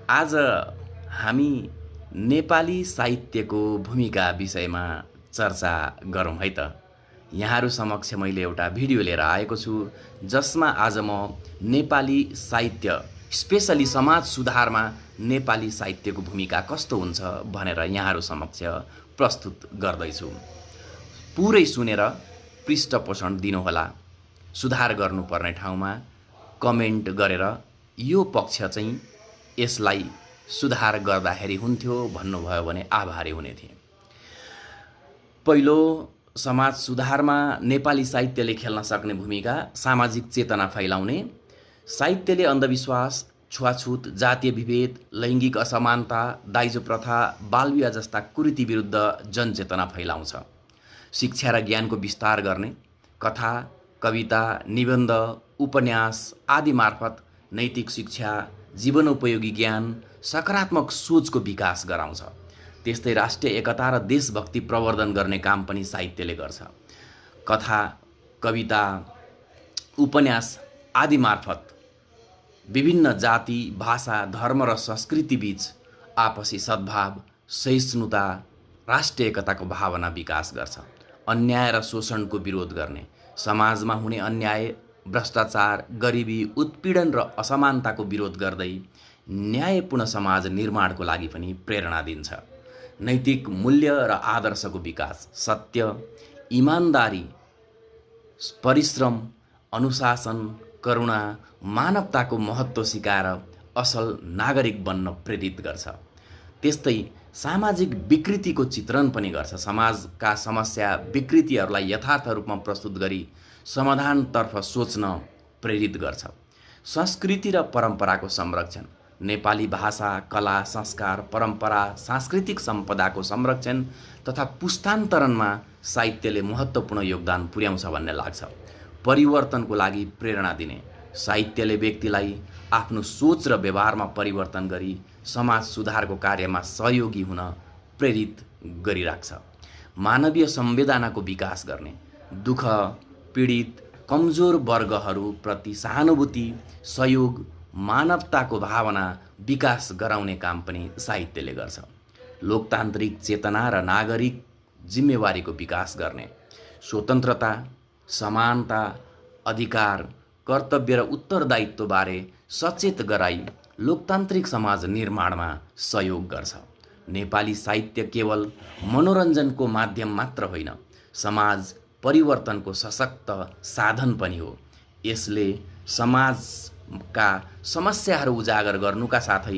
आज हामी नेपाली साहित्यको भूमिका विषयमा चर्चा गरौँ है त। यहाँहरू समक्ष मैले एउटा भिडियो लिएर आएको छु जसमा आज म नेपाली साहित्य स्पेसली समाज सुधारमा नेपाली साहित्यको भूमिका कस्तो हुन्छ भनेर यहाँहरू समक्ष प्रस्तुत गर्दैछु। पुरै सुनेर पृष्ठपोषण दिनुहोला। सुधार गर्नुपर्ने ठाउँमा कमेन्ट गरेर यो पक्ष चाहिँ यसलाई सुधार गर्दाखेरि हुन्थ्यो भन्नुभयो भने आभारी हुने थिएँ। पहिलो, समाज सुधारमा नेपाली साहित्यले खेल्न सक्ने भूमिका सामाजिक चेतना फैलाउने। साहित्यले अन्धविश्वास, छुवाछुत, जातीय विभेद, लैङ्गिक असमानता, दाइजो प्रथा, बालविवाह जस्ता कुरीति विरुद्ध जनचेतना फैलाउँछ। शिक्षा र ज्ञानको विस्तार गर्ने, कथा, कविता, निबन्ध, उपन्यास आदि मार्फत नैतिक शिक्षा, जीवनोपयोगी ज्ञान, सकारात्मक सोचको विकास गराउँछ। त्यस्तै राष्ट्रिय एकता र देशभक्ति प्रवर्धन गर्ने काम पनि साहित्यले गर्छ। कथा, कविता, उपन्यास आदि मार्फत विभिन्न जाति, भाषा, धर्म र संस्कृति बीच आपसी सद्भाव, सहिष्णुता, राष्ट्रिय एकताको भावना विकास गर्छ। अन्याय र शोषणको विरोध गर्ने, समाजमा हुने अन्याय, भ्रष्टाचार, गरिबी, उत्पीडन र असमानताको विरोध गर्दै न्यायपूर्ण समाज निर्माणको लागि पनि प्रेरणा दिन्छ। नैतिक मूल्य र आदर्शको विकास, सत्य, इमानदारी, परिश्रम, अनुशासन, करुणा, मानवताको महत्त्व सिकाएर असल नागरिक बन्न प्रेरित गर्छ। त्यस्तै सामाजिक विकृतिको चित्रण पनि गर्छ। समाजका समस्या, विकृतिहरूलाई यथार्थ रूपमा प्रस्तुत गरी समाधानतर्फ सोच्न प्रेरित गर्छ। संस्कृति र परम्पराको संरक्षण, नेपाली भाषा, कला, संस्कार, परम्परा, सांस्कृतिक सम्पदाको संरक्षण तथा पुस्तान्तरणमा साहित्यले महत्त्वपूर्ण योगदान पुर्याउँछ भन्ने लाग्छ। परिवर्तनको लागि प्रेरणा दिने, साहित्यले व्यक्तिलाई आफ्नो सोच र व्यवहारमा परिवर्तन गरी समाज सुधारको कार्यमा सहयोगी हुन प्रेरित गरिराख्छ। मानवीय संवेदनाको विकास गर्ने, दुःख, पीडित, कमजोर वर्गहरूप्रति सहानुभूति, सहयोग, मानवताको भावना विकास गराउने काम पनि साहित्यले गर्छ। लोकतान्त्रिक चेतना र नागरिक जिम्मेवारीको विकास गर्ने, स्वतन्त्रता, समानता, अधिकार, कर्तव्य र उत्तरदायित्वबारे सचेत गराई लोकतान्त्रिक समाज निर्माणमा सहयोग गर्छ। नेपाली साहित्य केवल मनोरञ्जनको माध्यम मात्र होइन, समाज परिवर्तनको सशक्त साधन पनि हो। यसले समाजका समस्याहरू उजागर गर्नुका साथै